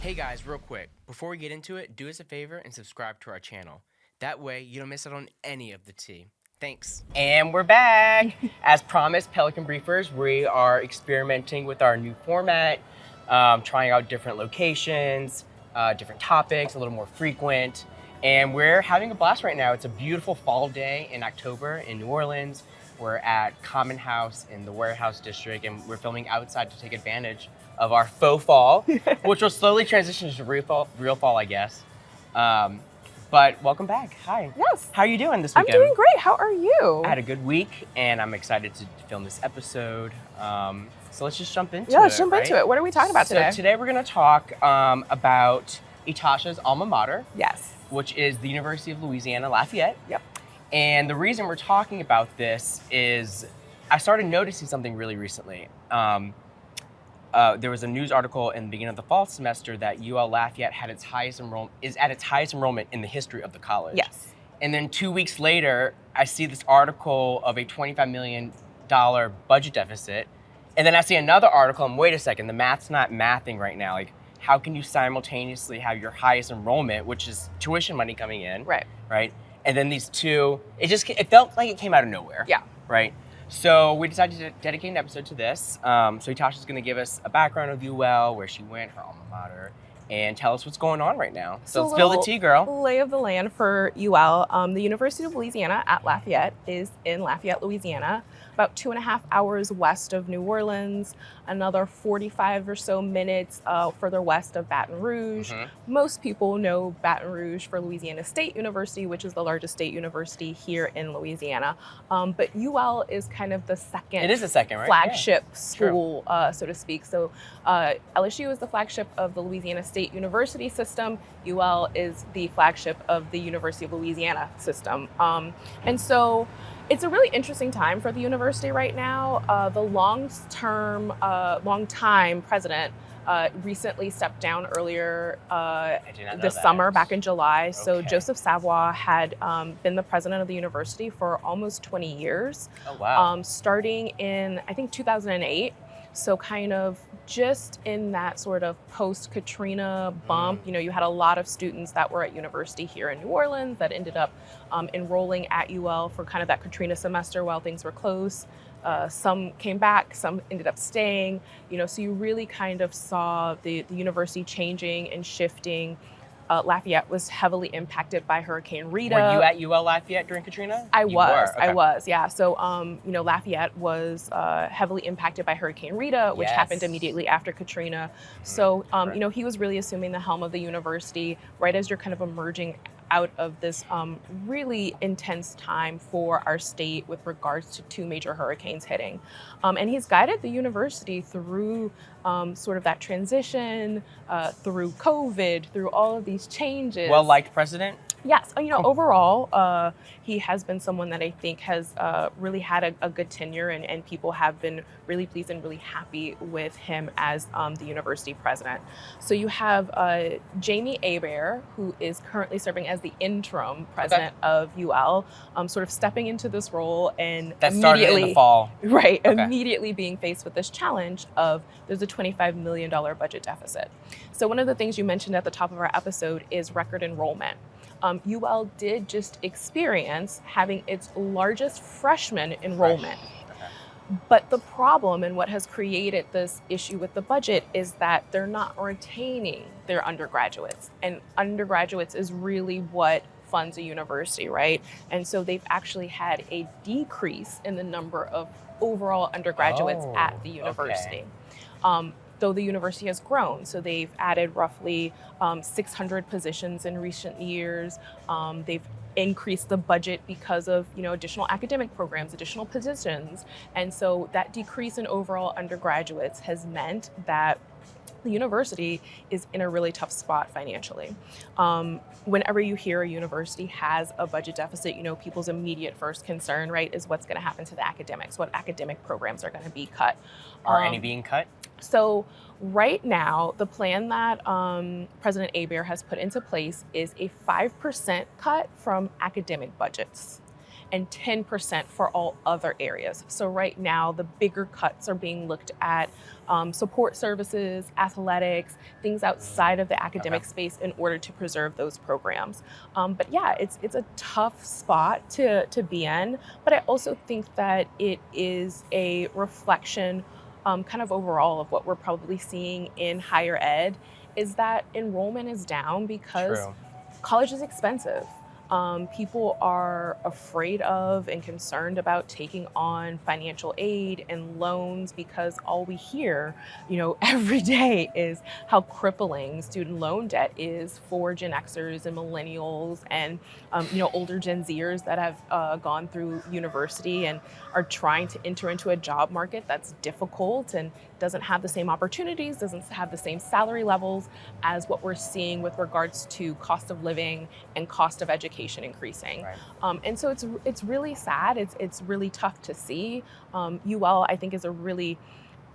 Hey guys, real quick, before we get into it, do us a favor and subscribe to our channel. That way, you don't miss out on any of the tea. Thanks. And we're back. As promised, Pelican Briefers, we are experimenting with our new format, trying out different locations, different topics, a little more frequent, and we're having a blast right now. It's a beautiful fall day in October in New Orleans. We're at Common House in the Warehouse District, and we're filming outside to take advantage of our faux fall, which will slowly transition to real fall, I guess. But welcome back. Hi. Yes. How are you doing this I'm weekend? doing great. How are you? I had a good week, and I'm excited to film this episode. So let's just jump into it. Yeah, let's jump into it. What are we talking about today? So today we're going to talk about Etosha's alma mater. Yes. Which is the University of Louisiana, Lafayette. Yep. And the reason we're talking about this is I started noticing something really recently. There was a news article in the beginning of the fall semester that UL Lafayette is at its highest enrollment in the history of the college. Yes. And then 2 weeks later, I see this article of a $25 million budget deficit. And then I see another article, and wait a second, the math's not mathing right now. Like, how can you simultaneously have your highest enrollment, which is tuition money coming in, right? And then these two, it felt like it came out of nowhere. Yeah. Right? So we decided to dedicate an episode to this. So Etosha's gonna give us a background of UL, where she went, her alma mater, and tell us what's going on right now. So let's spill the tea, girl. Lay of the land for UL. The University of Louisiana at Lafayette is in Lafayette, Louisiana, about 2.5 hours west of New Orleans, another 45 or so minutes further west of Baton Rouge. Mm-hmm. Most people know Baton Rouge for Louisiana State University, which is the largest state university here in Louisiana. But UL is kind of the second. It is the second, right? Flagship school, so to speak. So LSU is the flagship of the Louisiana State University system. UL is the flagship of the University of Louisiana system. And so it's a really interesting time for the university right now. The long-time president recently stepped down earlier this summer, back in July. Okay. So Joseph Savoy had been the president of the university for almost 20 years. Oh, wow. Starting in, I think, 2008. So kind of just in that sort of post-Katrina bump, you had a lot of students that were at university here in New Orleans that ended up enrolling at UL for kind of that Katrina semester while things were closed. Some came back, some ended up staying, so you really kind of saw the university changing and shifting. Lafayette was heavily impacted by Hurricane Rita. Were you at UL Lafayette during Katrina? I was, yeah. So, Lafayette was heavily impacted by Hurricane Rita, which happened immediately after Katrina. So, he was really assuming the helm of the university right as you're kind of emerging out of this really intense time for our state with regards to 2 major hurricanes hitting. And he's guided the university through sort of that transition, through COVID, through all of these changes. Well-liked president? Yes, overall, he has been someone that I think has really had a good tenure, and people have been really pleased and really happy with him as the university president. So you have Jamie Hebert, who is currently serving as the interim president of UL, sort of stepping into this role and that started in the fall. Right, immediately being faced with this challenge of there's a $25 million budget deficit. So one of the things you mentioned at the top of our episode is record enrollment. UL did just experience having its largest freshman enrollment. But the problem and what has created this issue with the budget is that they're not retaining their undergraduates. And undergraduates is really what funds a university, right? And so they've actually had a decrease in the number of overall undergraduates at the university. Though the university has grown. So they've added roughly 600 positions in recent years. They've increased the budget because of additional academic programs, additional positions. And so that decrease in overall undergraduates has meant that the university is in a really tough spot financially. Whenever you hear a university has a budget deficit, people's immediate first concern, right, is what's going to happen to the academics, what academic programs are going to be cut. Are any being cut? So right now, the plan that President Hebert has put into place is a 5% cut from academic budgets. and 10% for all other areas. So right now, the bigger cuts are being looked at support services, athletics, things outside of the academic space in order to preserve those programs. But yeah, it's a tough spot to be in, but I also think that it is a reflection kind of overall of what we're probably seeing in higher ed is that enrollment is down because True. college is expensive. People are afraid of and concerned about taking on financial aid and loans because all we hear, every day is how crippling student loan debt is for Gen Xers and millennials and, older Gen Zers that have gone through university and are trying to enter into a job market that's difficult and doesn't have the same opportunities, doesn't have the same salary levels as what we're seeing with regards to cost of living and cost of education increasing. Right. And so it's really sad. It's really tough to see. UL, I think, is a really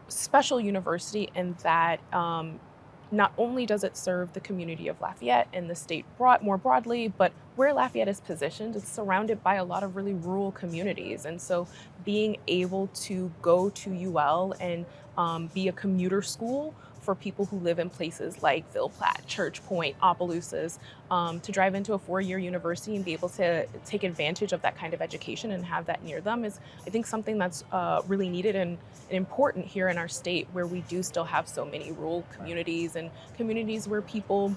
special university in that not only does it serve the community of Lafayette and the state more broadly, but where Lafayette is positioned, it's surrounded by a lot of really rural communities. And so being able to go to UL and be a commuter school for people who live in places like Ville Platte, Church Point, Opelousas, to drive into a 4-year university and be able to take advantage of that kind of education and have that near them is, I think, something that's really needed and important here in our state, where we do still have so many rural communities and communities where people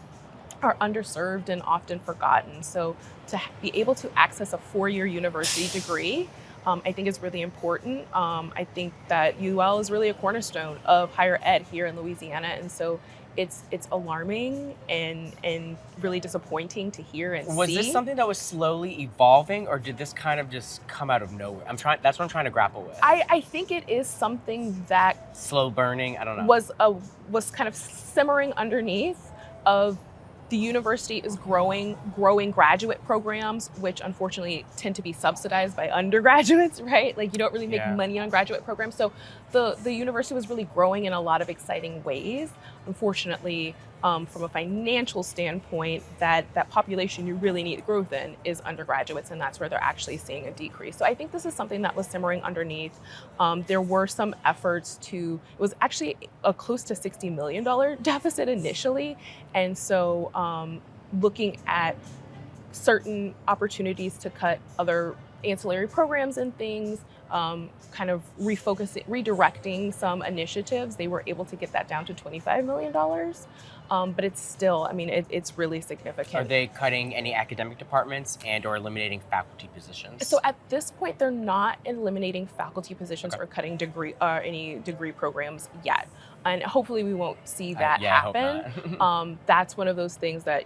are underserved and often forgotten. So to be able to access a 4-year university degree, I think is really important. I think that UL is really a cornerstone of higher ed here in Louisiana. And so it's alarming and really disappointing to hear and see. Was this something that was slowly evolving, or did this kind of just come out of nowhere? That's what I'm trying to grapple with. I think it is something that slow burning, I don't know. Was kind of simmering underneath of the university is growing graduate programs, which unfortunately tend to be subsidized by undergraduates, right? Like you don't really make money on graduate programs. So the university was really growing in a lot of exciting ways. Unfortunately, from a financial standpoint, that population you really need growth in is undergraduates, and that's where they're actually seeing a decrease. So I think this is something that was simmering underneath. There were some efforts it was actually a close to $60 million deficit initially. And so looking at certain opportunities to cut other ancillary programs and things, kind of redirecting some initiatives, they were able to get that down to $25 million. But it's still, it's really significant. Are they cutting any academic departments and or eliminating faculty positions? So at this point, they're not eliminating faculty positions or cutting any degree programs yet. And hopefully we won't see that happen. I hope not. That's one of those things that,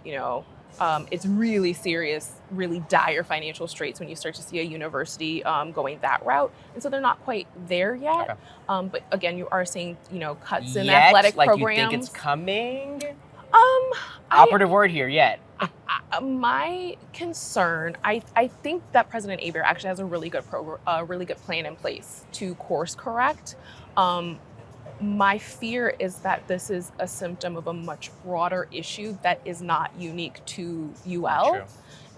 it's really serious, really dire financial straits when you start to see a university going that route. And so they're not quite there yet. Okay. But again, you are seeing, cuts in athletic programs. You think it's coming? Operative word here, yet. My concern, I think that President Aber actually has a really good plan in place to course correct. My fear is that this is a symptom of a much broader issue that is not unique to UL. True.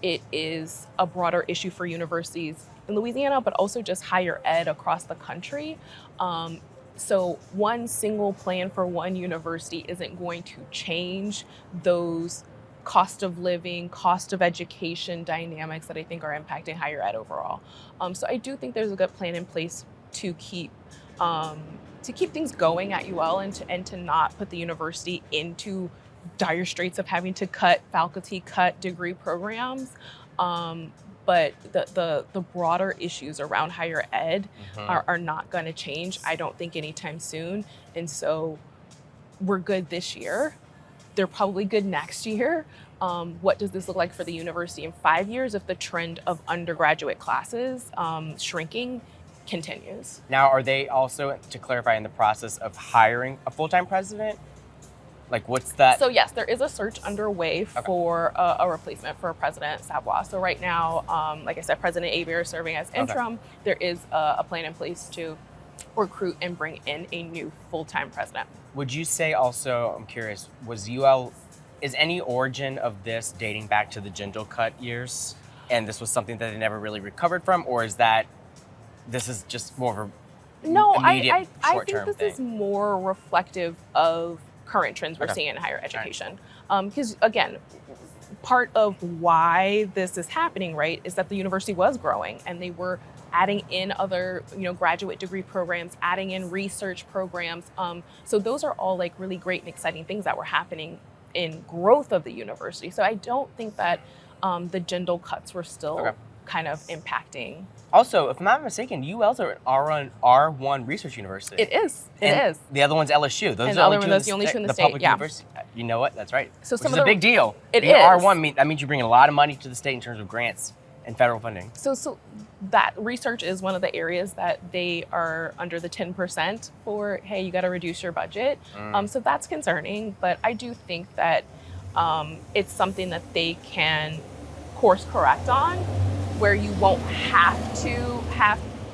It is a broader issue for universities in Louisiana, but also just higher ed across the country. So one single plan for one university isn't going to change those cost of living, cost of education dynamics that I think are impacting higher ed overall. So I do think there's a good plan in place to keep things going at UL and to not put the university into dire straits of having to cut faculty, cut degree programs. But the broader issues around higher ed are not going to change, I don't think, anytime soon. And so we're good this year. They're probably good next year. What does this look like for the university in 5 years if the trend of undergraduate classes shrinking continues? Now, are they also, to clarify, in the process of hiring a full-time president? Like, what's that? So yes, there is a search underway for a replacement for President Savoy. So right now, like I said, President Aber is serving as interim. There is a plan in place to recruit and bring in a new full-time president. Would you say also, I'm curious, is any origin of this dating back to the Jindal cut years? and this was something that they never really recovered from, or is that this is just more of a No, immediate I short-term think this is more reflective of current trends we're seeing in higher education. Because again, part of why this is happening, right, is that the university was growing and they were adding in other, graduate degree programs, adding in research programs. So those are all like really great and exciting things that were happening in growth of the university. So I don't think that the Jindal cuts were still kind of impacting. Also, if I'm not mistaken, UL's are an R1 research university. It is. The other one's LSU. Those and are the other one, that's the only two in the state. public Yeah. university. You know what? That's right. So Which is a big deal. It Being is. R1 that means you're bringing a lot of money to the state in terms of grants and federal funding. So that research is one of the areas that they are under the 10% for, hey, you got to reduce your budget. So that's concerning, but I do think that it's something that they can course correct on, where you won't have to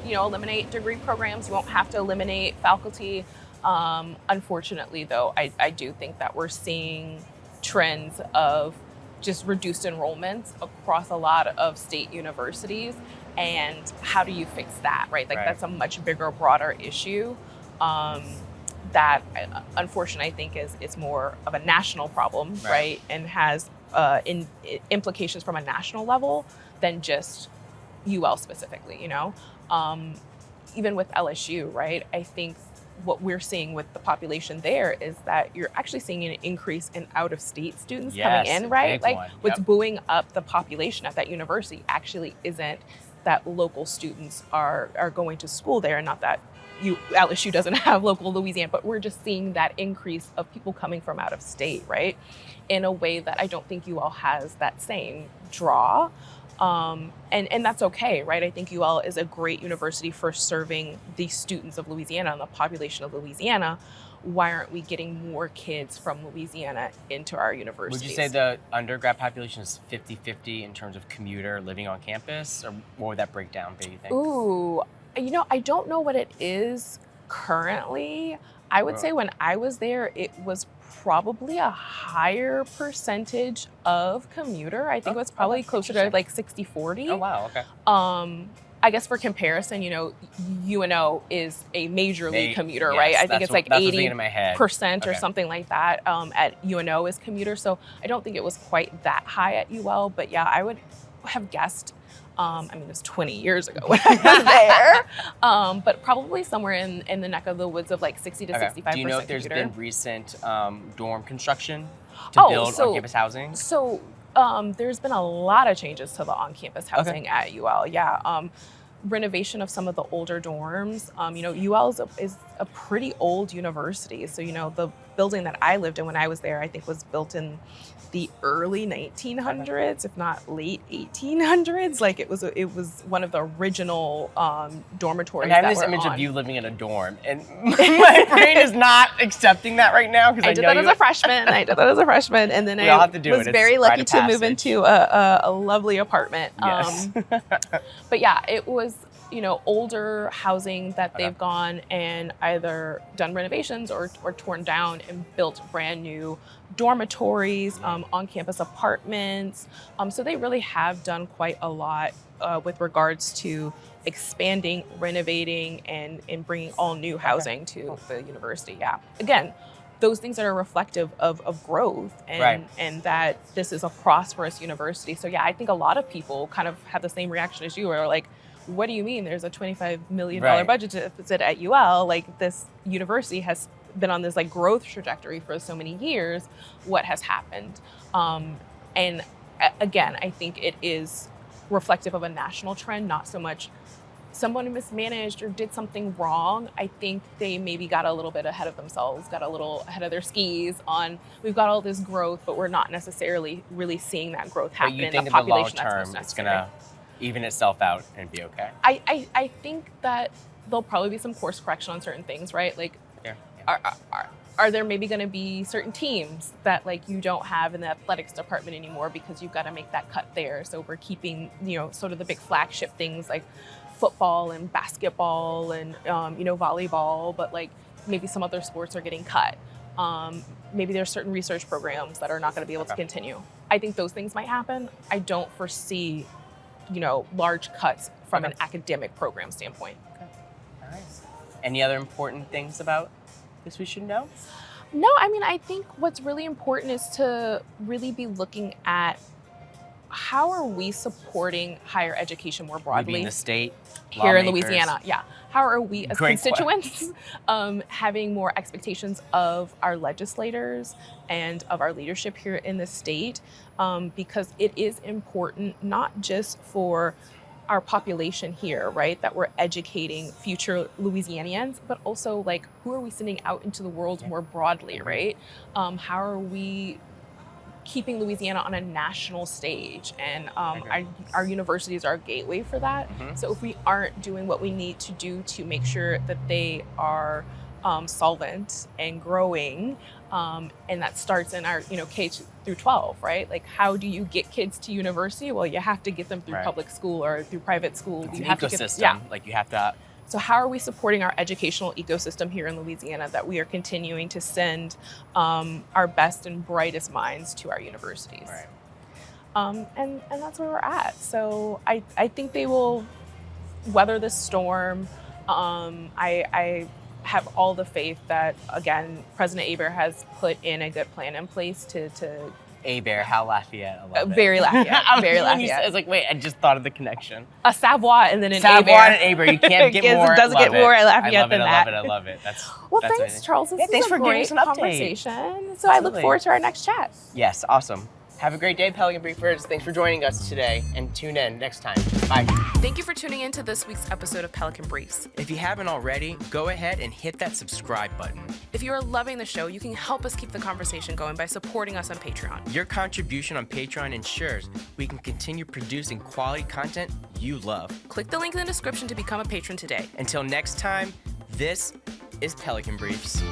eliminate degree programs. You won't have to eliminate faculty. Unfortunately, though, I do think that we're seeing trends of just reduced enrollments across a lot of state universities. And how do you fix that, right? That's a much bigger, broader issue that, unfortunately, I think is more of a national problem, right? And has implications from a national level than just UL specifically, even with LSU, right? I think what we're seeing with the population there is that you're actually seeing an increase in out-of-state students coming in, right? What's buoying up the population at that university actually isn't that local students are going to school there, and not that LSU doesn't have local Louisiana, but we're just seeing that increase of people coming from out of state, right? In a way that I don't think UL has that same draw. And that's okay, right? I think UL is a great university for serving the students of Louisiana and the population of Louisiana. Why aren't we getting more kids from Louisiana into our universities? Would you say the undergrad population is 50-50 in terms of commuter living on campus, or what would that break down be, you think? Ooh, I don't know what it is currently. I would say when I was there, it was probably a higher percentage of commuter. I think it was probably closer to like 60-40. Oh, wow, okay. I guess for comparison, UNO is a major league commuter, right? I think it's like 80% or something like that at UNO is commuter. So I don't think it was quite that high at UL, but yeah, I would have guessed, it was 20 years ago when I was there, but probably somewhere in the neck of the woods of like 60 to 65%. Do you know if there's been recent dorm construction to build on-campus housing? So there's been a lot of changes to the on-campus housing at UL. Yeah. Renovation of some of the older dorms. UL is a pretty old university. So, the building that I lived in when I was there, I think was built in the early 1900s, if not late 1800s. Like it was one of the original dormitories. I have this image of you living in a dorm, and my brain is not accepting that right now because I did that as a freshman. And then I was very lucky to move into a lovely apartment. Yes. But yeah, it was older housing that they've gone and either done renovations or torn down and built brand new dormitories, on-campus apartments. So they really have done quite a lot with regards to expanding, renovating, and bringing all new housing to the university. Yeah. Again, those things that are reflective of growth and that this is a prosperous university. So yeah, I think a lot of people kind of have the same reaction as you, where like, what do you mean there's a $25 million budget deficit at UL? Like, this university has been on this like growth trajectory for so many years. What has happened? And again, I think it is reflective of a national trend, not so much someone mismanaged or did something wrong. I think they maybe got a little bit ahead of themselves, got a little ahead of their skis on, we've got all this growth, but we're not necessarily really seeing that growth happen in the population that's most necessary. It's gonna even itself out and be okay? I think that there'll probably be some course correction on certain things, right? Like, are there maybe going to be certain teams that like you don't have in the athletics department anymore because you've got to make that cut there? So we're keeping, sort of the big flagship things like football and basketball and, volleyball, but like maybe some other sports are getting cut. Maybe there's certain research programs that are not going to be able to continue. I think those things might happen. I don't foresee large cuts from Okay. an academic program standpoint. Nice. Any other important things about this we should know? No, I mean, I think what's really important is to really be looking at how are we supporting higher education more broadly Maybe in the state, here in lawmakers. Louisiana. Yeah. How are we as Great constituents having more expectations of our legislators and of our leadership here in the state? Because it is important not just for our population here, right, that we're educating future Louisianians, but also like who are we sending out into the world more broadly, right? How are we keeping Louisiana on a national stage? And our universities are a gateway for that. So if we aren't doing what we need to do to make sure that they are solvent and growing, and that starts in our K through 12, right? Like, how do you get kids to university? Well, you have to get them through public school or through private school. It's you an have ecosystem. to get, Like you have to. So how are we supporting our educational ecosystem here in Louisiana that we are continuing to send our best and brightest minds to our universities? Right. And that's where we're at. So I think they will weather this storm. I have all the faith that, again, President Hebert has put in a good plan in place to Hebert, how Lafayette, I love it. very Lafayette, very I Lafayette. was like, wait, I just thought of the connection. A Savoie and then an Savoie Hebert. and Hebert, you can't get It more. doesn't Love get more it. Lafayette than that. I love it. That's Well, that's thanks, amazing. Charles. This thanks is for a giving great us an update. conversation. So I look Absolutely. forward to our next chat. Yes, awesome. Have a great day, Pelican Briefers. Thanks for joining us today, and tune in next time. Bye. Thank you for tuning in to this week's episode of Pelican Briefs. If you haven't already, go ahead and hit that subscribe button. If you are loving the show, you can help us keep the conversation going by supporting us on Patreon. Your contribution on Patreon ensures we can continue producing quality content you love. Click the link in the description to become a patron today. Until next time, this is Pelican Briefs.